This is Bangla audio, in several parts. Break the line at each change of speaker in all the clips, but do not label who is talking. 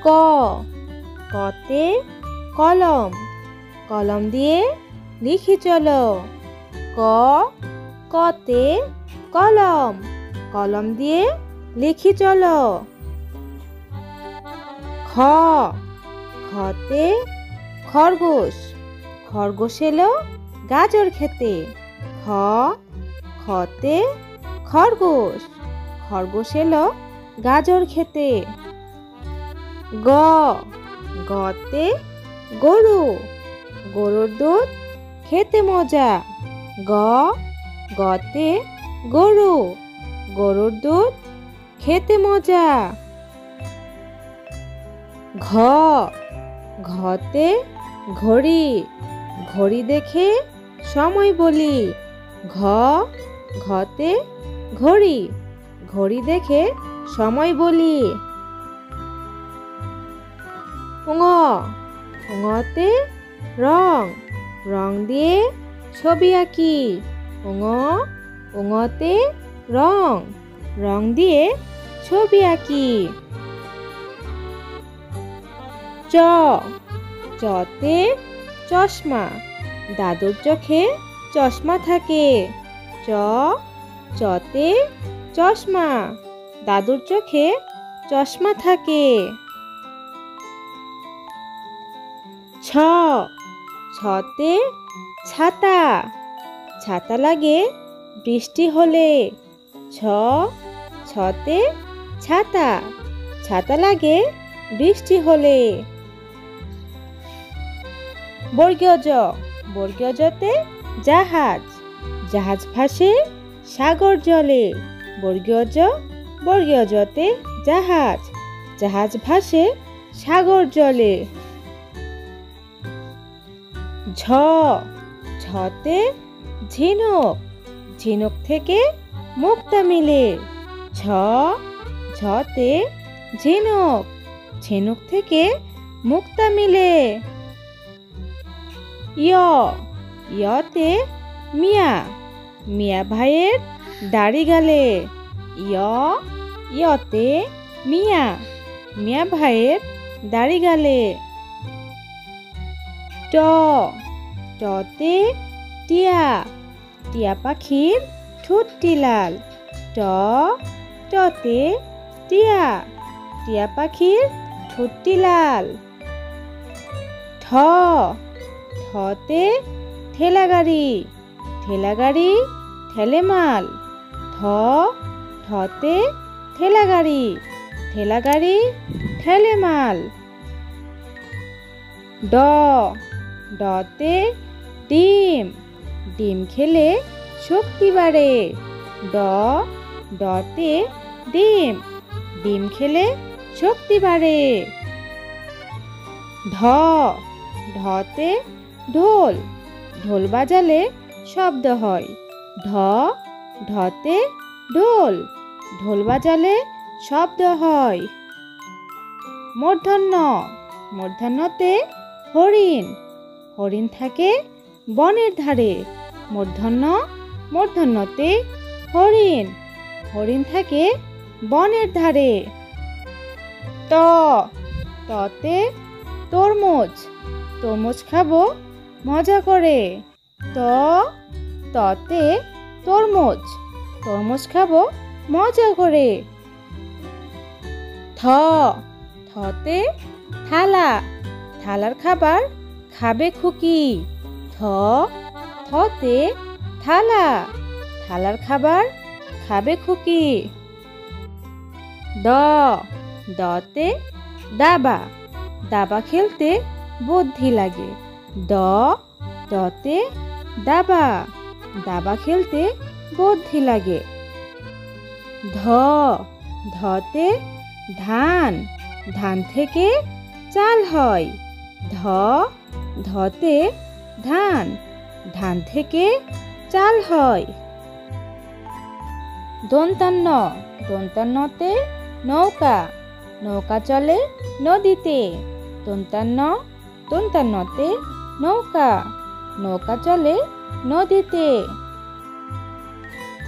ক, কতে কলম, কলম দিয়ে লিখি চলো। ক, কতে কলম, কলম দিয়ে লিখি চলো। খ, খতে খরগোশ, খরগোশ এলো গাজর খেতে। খ, খতে খরগোশ, খরগোশ এলো গাজর খেতে। গ, গতে গরু, গরুর দুধ খেতে মজা। গ, গতে গরু, গরুর দুধ খেতে মজা। ঘ, ঘতে ঘড়ি, ঘড়ি দেখে সময় বলি। ঘ, ঘতে ঘড়ি, ঘড়ি দেখে সময় বলি। ঙ, ঙতে রং, রং দিয়ে ছবি আঁকি। ঙ, ঙতে রং, রং দিয়ে ছবি আঁকি। চ, চতে চশমা, দাদুর চোখে চশমা থাকে। চ, চতে চশমা, দাদুর চোখে চশমা থাকে। ছ, ছতে ছাতা, ছাতা লাগে বৃষ্টি হলে। ছ, ছতে ছাতা, ছাতা লাগে বৃষ্টি হলে। বর্গীয় জ, বর্গীয় জতে জাহাজ, জাহাজ ভাসে সাগর জলে। বর্গীয় জ, বর্গীয় জতে জাহাজ, জাহাজ ভাসে সাগর জলে। ঝ, ঝতে ঝিনুক, ঝিনুক থেকে মুক্তা মিলে। ঝ, ঝতে ঝিনুক, ঝিনুক থেকে মুক্তা মিলে। য়, ইয়তে মিয়া, মিয়া ভাইয়ের দাড়ি গালে। য়, ইয়তে মিয়া, মিয়া ভাইয়ের দাড়ি গালে। ট, টতে টিয়া, টিয়া পাখির ঠোঁটটি লাল। ট, টতে টিয়া, টিয়া পাখির ঠোঁটটি লাল। ঠ, ঠতে ঠেলা গাড়ি, ঠেলা গাড়ি ঠেলে মাল। ঠ, ঠতে ঠেলা গাড়ি, ঠেলা গাড়ি ঠেলে মাল। ড, ডতে ডিম, ডিম খেলে শক্তি বাড়ে। ড, ডতে ডিম, ডিম খেলে শক্তি বাড়ে। ঢ, ঢতে ঢোল, ঢোল বাজালে শব্দ হয়। ঢ, ঢতে ঢোল, ঢোল বাজালে শব্দ হয়। মূর্ধন্য, মূর্ধন্যতে হরিণ, হরিণ থাকে বনের ধারে। মূর্ধন্য, মূর্ধন্যতে হরিণ, হরিণ থাকে বনের ধারে। ত, ততে তরমুজ, তরমুজ খাবো মজা করে। ত, ততে তরমুজ, তরমুজ খাবো মজা করে। থ, থতে থালা, থালার খাবার খাবে খুকি। থ, থতে থালা, থালার খাবার খাবে খুকি। দ, দতে দাবা, দাবা খেলতে বুদ্ধি লাগে। দ, দতে দাবা, দাবা খেলতে বুদ্ধি লাগে। ধ, ধতে ধান, ধান থেকে চাল হয়। ধ, ধতে ধান, ধান থেকে চাল হয়। দন্তান্ন, দন্তান্নতে নৌকা, নৌকা চলে নদীতে। দন্তান্ন, দন্তান্নতে নৌকা, নৌকা চলে নদীতে।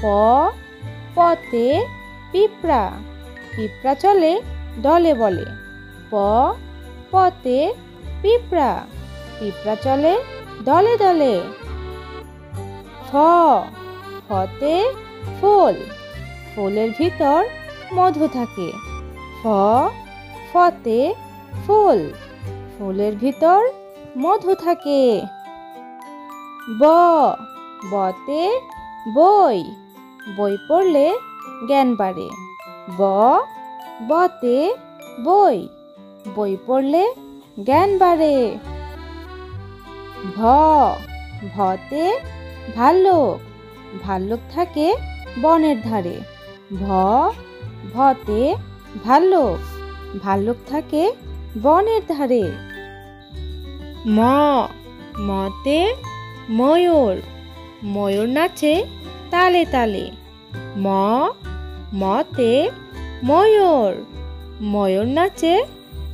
প, পতে পিঁপড়া, পিঁপড়া চলে দলে বলে। প, পতে পিঁপড়া, পিঁপড়া চলে দলে দলে। ফতে ফুল, ফুলের ভিতর মধু থাকে। ফতে ফুল, ফুলের ভিতর মধু থাকে। বতে বই, বই পড়লে জ্ঞান বাড়ে। বতে বই, বই পড়লে জ্ঞান বাড়ে। ভতে ভাল্লুক, ভাল্লুক থাকে বনের ধারে। ভতে ভাল্লুক, ভাল্লুক থাকে বনের ধারে। মতে ময়ূর, ময়ূর নাচে তালে তালে। মতে ময়ূর, ময়ূর নাচে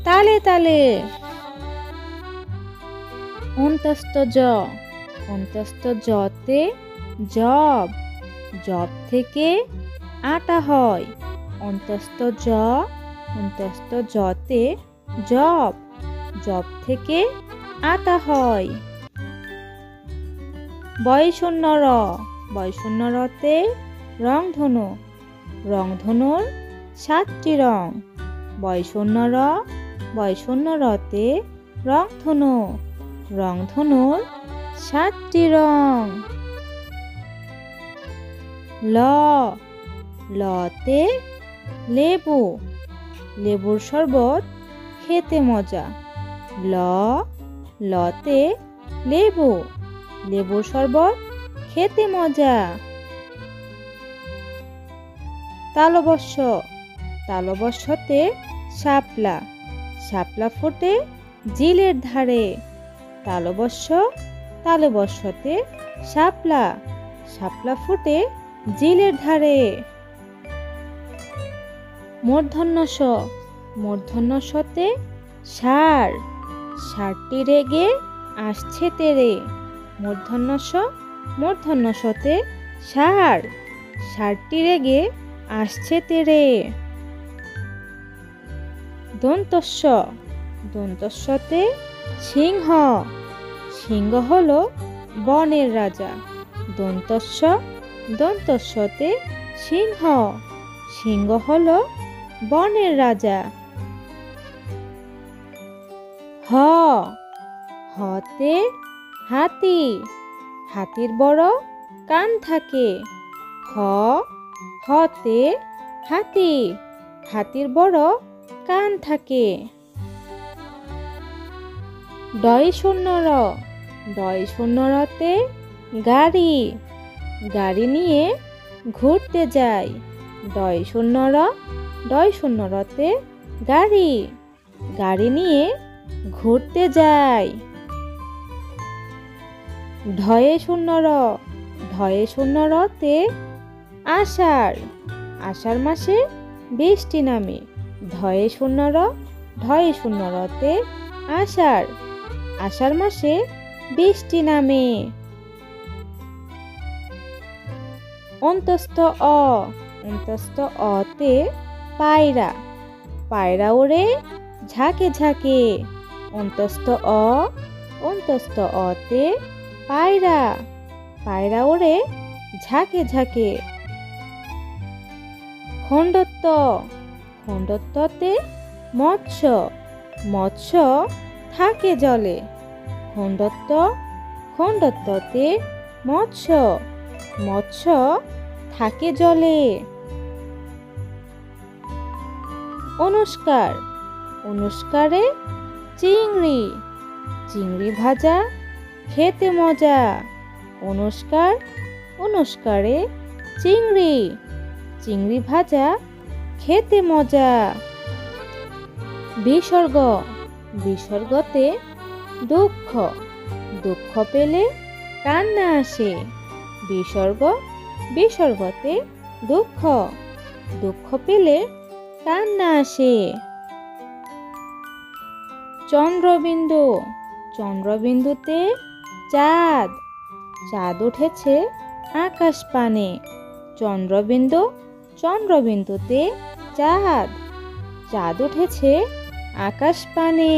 তালে তালে। অন্তস্থ অন্তস্থ জতে জব, জব থেকে আটা হয়। অন্তস্থ অন্তস্থ জতে জব, জব থেকে আটা হয়। বয়শূন্য বয়শূন্য রতে রংধনু, রংধনুর 7টি রং। বয়শূন্য রতে রংধনু, রংধনুর 7টি রং। লতে লেবু, লেবুর শরবত খেতে মজা। লতে লেবু, লেবুর শরবত খেতে মজা। তালবস্য, তালবস্যতে শাপলা, শাপলা ফোটে ঝিলের ধারে। তালবস্যতে শাপলা, শাপলা ফোটে ঝিলের ধারে। মূর্ধন্য মূর্ধন্য শতে ষাঁড়, ষাঁড়টি রেগে আসছে তেরে। মূর্ধন্য শতে ষাঁড়, ষাঁড়টি রেগে আসছে তেরে। দন্তস্ব, দন্তস্বতে সিংহ, সিংহ হলো বনের রাজা। দন্তস্বতে সিংহ, সিংহ হলো বনের রাজা। হতে হাতি, হাতির বড় কান থাকে। হতে হাতি, হাতির বড় কান থাকে। ডয়শূন্য রতে গাড়ি, গাড়ি নিয়ে ঘুরতে যায়। ডয়শূন্য রতে গাড়ি, গাড়ি নিয়ে ঘুরতে যায়। ঢয়শূন্য রতে আষাঢ়, আষাঢ় মাসে বৃষ্টি নামে। ঢয়শূন্য রতে আষাঢ়, আষাঢ় মাসে বৃষ্টি নামে। অন্তস্থ অন্তস্থ অতে পায়রা, পায়রা ওড়ে ঝাঁকে ঝাঁকে। অন্তস্থ অতে পায়রা, পায়রা ওড়ে ঝাঁকে ঝাঁকে। খণ্ডত্ব, খণ্ডত্বতে মৎস্য, মৎস্য থাকে জলে। খণ্ডত্বতে মৎস্য, মৎস্য থাকে জলে। অনুষ্কার, অনুষ্কারে চিংড়ি, চিংড়ি ভাজা খেতে মজা। অনুষ্কারে চিংড়ি, চিংড়ি ভাজা খেতে মজা। বিসর্গ, বিসর্গতে দুঃখ, দুঃখ পেলে কান্না আসে। বিসর্গতে দুঃখ, দুঃখ পেলে কান্না আসে। চন্দ্রবিন্দু, চন্দ্রবিন্দুতে চাঁদ, চাঁদ উঠেছে আকাশ পানে। চন্দ্রবিন্দুতে চাঁদ, চাঁদ উঠেছে আকাশ পানে।